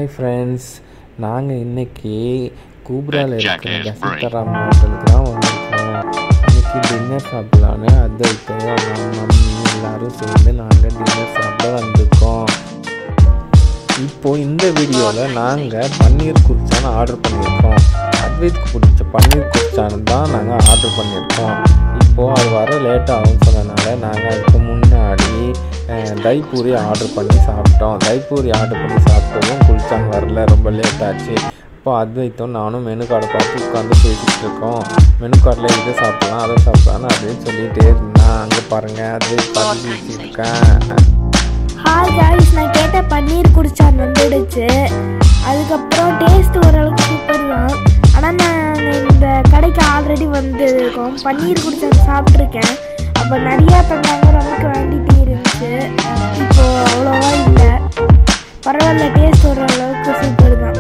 Hi friends, நாங்கள் இன்றைக்கி கூப்ராவில் இருக்கிற கசிதராம் ஹோட்டலுக்கு தான் வந்திருக்கோம். இன்றைக்கி டின்னர் சாப்பிடலான்னு அத்வைத்தோ அவங்க மம்மி எல்லோரும் சேர்ந்து நாங்கள் டின்னர் சாப்பிட வந்திருக்கோம். இப்போது இந்த வீடியோவில் நாங்கள் பன்னீர் குர்ச்சான் ஆர்டர் பண்ணியிருக்கோம். அத்வைத்துக்கு பிடிச்ச பன்னீர் குர்ச்சான் தான் நாங்கள் ஆர்டர் பண்ணியிருக்கோம். இப்போது அது வர லேட் ஆகும்னு சொன்னதுனால நாங்கள் அதுக்கு முன்னாடி தைப்பூரி ஆர்டர் பண்ணி சாப்பிட்டோம். தைப்பூரி ஆர்டர் பண்ணி சாப்பிட்டதும் குல்ச்சான் வரல, ரொம்ப லேட் ஆச்சு. இப்போ அத்வைத்தம் நானும் மெனு கார்டை பார்த்து உட்காந்து பேசிகிட்டு இருக்கோம். மெனு கார்டில் இதை சாப்பிட்லாம் அதை சாப்பிட்லான்னு அப்படின்னு சொல்லிகிட்டே இருந்தேன். அங்கே பாருங்கள் அத்வைத் பார்த்து பேசியிருக்கேன். ஹாய் காய்ஸ், நான் கேட்ட பன்னீர் குர்ச்சான் வந்துடுச்சு. அதுக்கப்புறம் டேஸ்ட் ஓரளவுக்கு சூப்பர் தான். ஆனால் நான் இந்த கடைக்கு ஆல்ரெடி வந்துருக்கோம். பன்னீர் குர்ச்சான் சாப்பிட்ருக்கேன். அப்போ நிறையா தந்தாங்க, நமக்கு வேண்டிகிட்டே இருந்துச்சு. இப்போது அவ்வளோவா இல்லை, பரவாயில்ல, டேஸ்ட் ஓரளவுக்கு சூப்பர் தான்.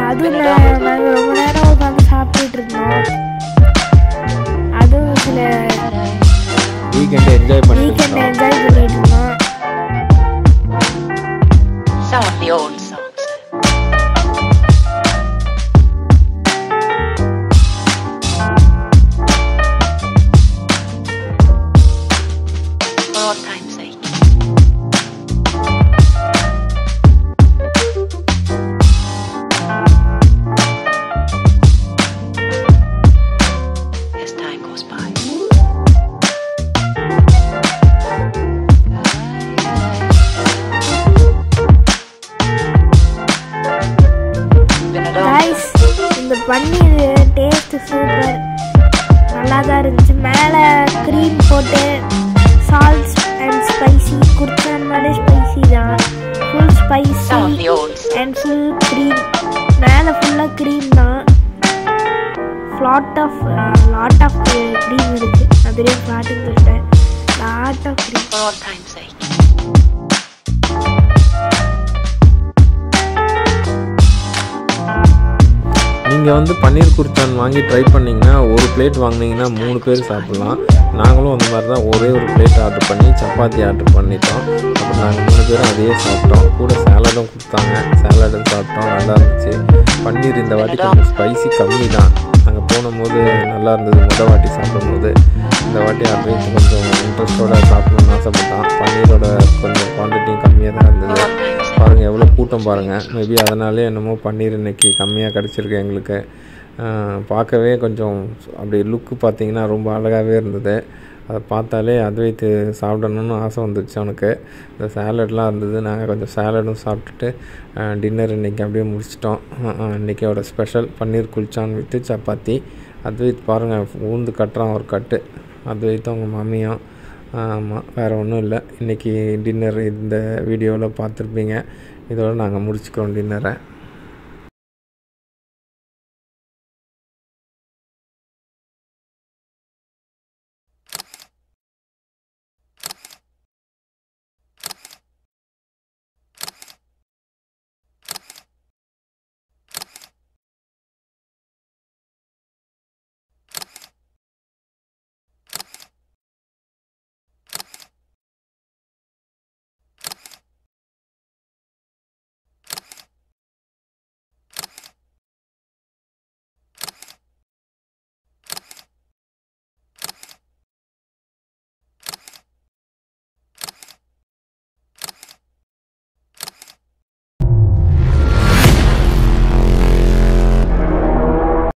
அதுவும் நாங்கள் ரொம்ப நேரம் உட்காந்து சாப்பிட்டுட்டு இருந்தோம். அதுவும் சில வீக்கெண்ட் என்ஜாய் பண்ணிட்டு இருந்தோம். Some of the old songs. For all time's sake. As time goes by. Guys, இந்த பன்னீர் டேஸ்ட் சூப்பர், நல்லா தான் இருந்துச்சு. மேலே க்ரீம் போட்டு சால்ட் அண்ட் ஸ்பைசி, குர்ச்சான் மேலே ஸ்பைசி தான், full spicy and full cream. மேலே ஃபுல்லாக க்ரீம் தான், லாட் ஆஃப் க்ரீம் இருக்குது. அதுலேயே ஃப்ளாட்டுன்னு சொல்லிட்டேன், lot of cream. For all time's sake. நீங்கள் வந்து பன்னீர் குர்ச்சான் வாங்கி ட்ரை பண்ணிங்கன்னா ஒரு பிளேட் வாங்கினீங்கன்னா 3 பேர் சாப்பிட்லாம். நாங்களும் அந்த மாதிரி தான் ஒரே ஒரு பிளேட் ஆர்டர் பண்ணி சப்பாத்தி ஆர்டர் பண்ணிட்டோம். அப்புறம் நாங்கள் 3 பேரும் அதையே சாப்பிட்டோம். கூட சேலடும் கொடுத்தாங்க, சேலடும் சாப்பிட்டோம், நல்லா இருந்துச்சு. பன்னீர் இந்த வாட்டி கொஞ்சம் ஸ்பைசி கம்மி தான். நாங்கள் போகும்போது நல்லா இருந்தது வாட்டி சாப்பிடும்போது. இந்த வாட்டி அட்வைஸ் கொஞ்சம் இன்ட்ரெஸ்டோடு சாப்பிடணும்னு ஆசைப்பட்டான். பன்னீரோட கொஞ்சம் குவான்டிட்டியும் கம்மியாக தான் இருந்தது. பாருங்கள் எவ்வளோ கூட்டம் பாருங்கள். மேபி அதனாலே என்னமோ பன்னீர் இன்றைக்கி கம்மியாக கிடச்சிருக்கு எங்களுக்கு. பார்க்கவே கொஞ்சம் அப்படி லுக்கு பார்த்திங்கன்னா ரொம்ப அழகாகவே இருந்தது. அதை பார்த்தாலே அத்வைத்து சாப்பிடணுன்னு ஆசை வந்துடுச்சு அவனுக்கு. இந்த சேலட்லாம் இருந்தது. நாங்கள் கொஞ்சம் சேலடும் சாப்பிட்டுட்டு டின்னர் இன்றைக்கி அப்படியே முடிச்சிட்டோம். இன்றைக்கியோட special paneer குல்ச்சான் with chapati. Advait பாருங்கள் ஊந்து கட்டுறான் ஒரு கட்டு. அத்வைத்தும் அவங்க மம்மியும். ஆமாம், வேறு ஒன்றும் இல்லை. இன்றைக்கி டின்னர் இந்த வீடியோவில் பார்த்துருப்பீங்க. இதோடு நாங்கள் முடிச்சுக்கிறோம் டின்னரை.